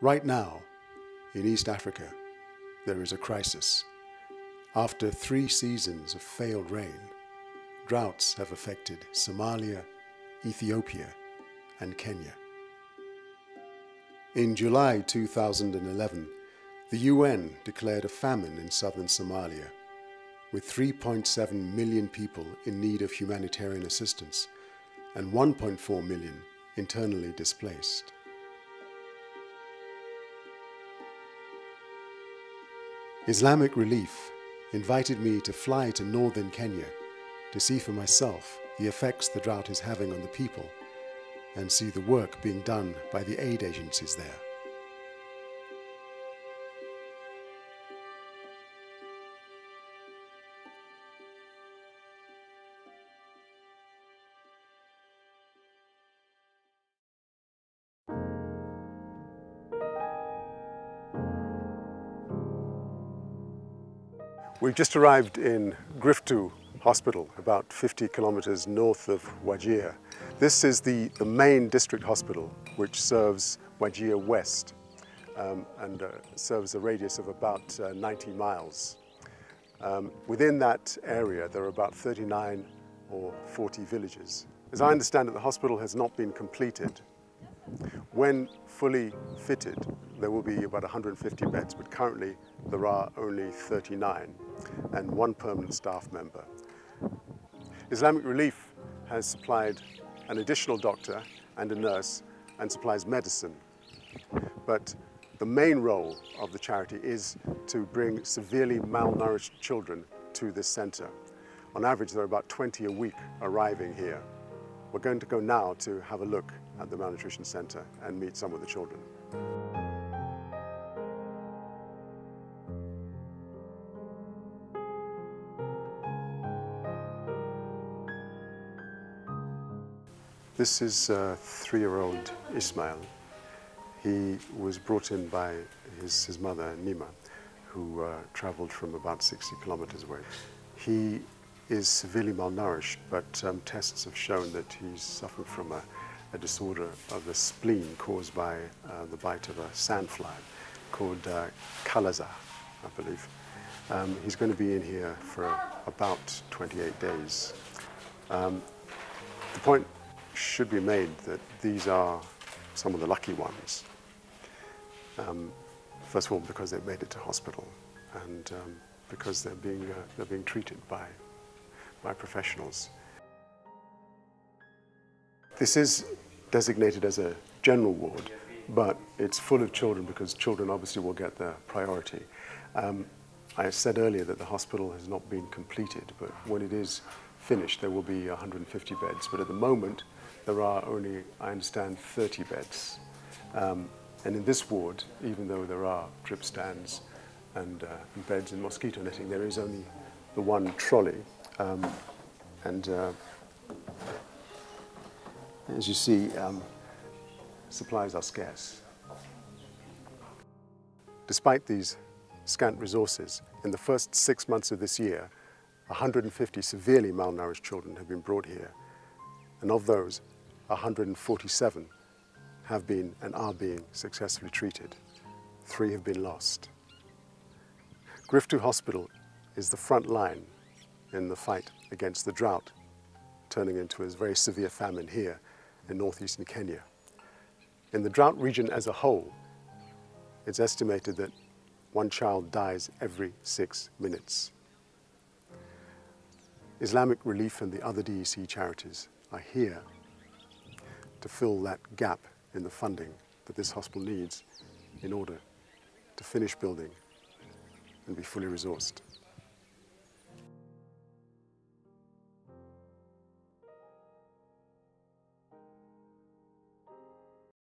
Right now, in East Africa, there is a crisis. After 3 seasons of failed rain, droughts have affected Somalia, Ethiopia, and Kenya. In July 2011, the UN declared a famine in southern Somalia, with 3.7 million people in need of humanitarian assistance and 1.4 million internally displaced. Islamic Relief invited me to fly to northern Kenya to see for myself the effects the drought is having on the people and see the work being done by the aid agencies there. We've just arrived in Griftu Hospital, about 50 kilometers north of Wajir. This is the main district hospital which serves Wajir West and serves a radius of about 90 miles. Within that area there are about 39 or 40 villages. As I understand it, the hospital has not been completed. When fully fitted, there will be about 150 beds, but currently there are only 39 and 1 permanent staff member. Islamic Relief has supplied an additional doctor and a nurse and supplies medicine. But the main role of the charity is to bring severely malnourished children to this center. On average, there are about 20 a week arriving here. We're going to go now to have a look at the malnutrition center and meet some of the children. This is 3-year-old Ismail. He was brought in by his mother, Nima, who traveled from about 60 kilometers away. He is severely malnourished, but tests have shown that he's suffering from a disorder of the spleen caused by the bite of a sandfly called Kalaza, I believe. He's going to be in here for about 28 days. The point should be made that these are some of the lucky ones. First of all, because they've made it to hospital, and because they're being treated by professionals. This is designated as a general ward, but it's full of children because children obviously will get the priority. I said earlier that the hospital has not been completed, but when it is finished, there will be 150 beds. But at the moment, there are only, I understand, 30 beds. And in this ward, even though there are drip stands and beds and mosquito netting, there is only the 1 trolley. As you see, supplies are scarce. Despite these scant resources, in the first 6 months of this year, 150 severely malnourished children have been brought here. And of those, 147 have been and are being successfully treated. 3 have been lost. Griftu Hospital is the front line in the fight against the drought, turning into a very severe famine here in northeastern Kenya. In the drought region as a whole, it's estimated that 1 child dies every 6 minutes. Islamic Relief and the other DEC charities are here to fill that gap in the funding that this hospital needs in order to finish building and be fully resourced.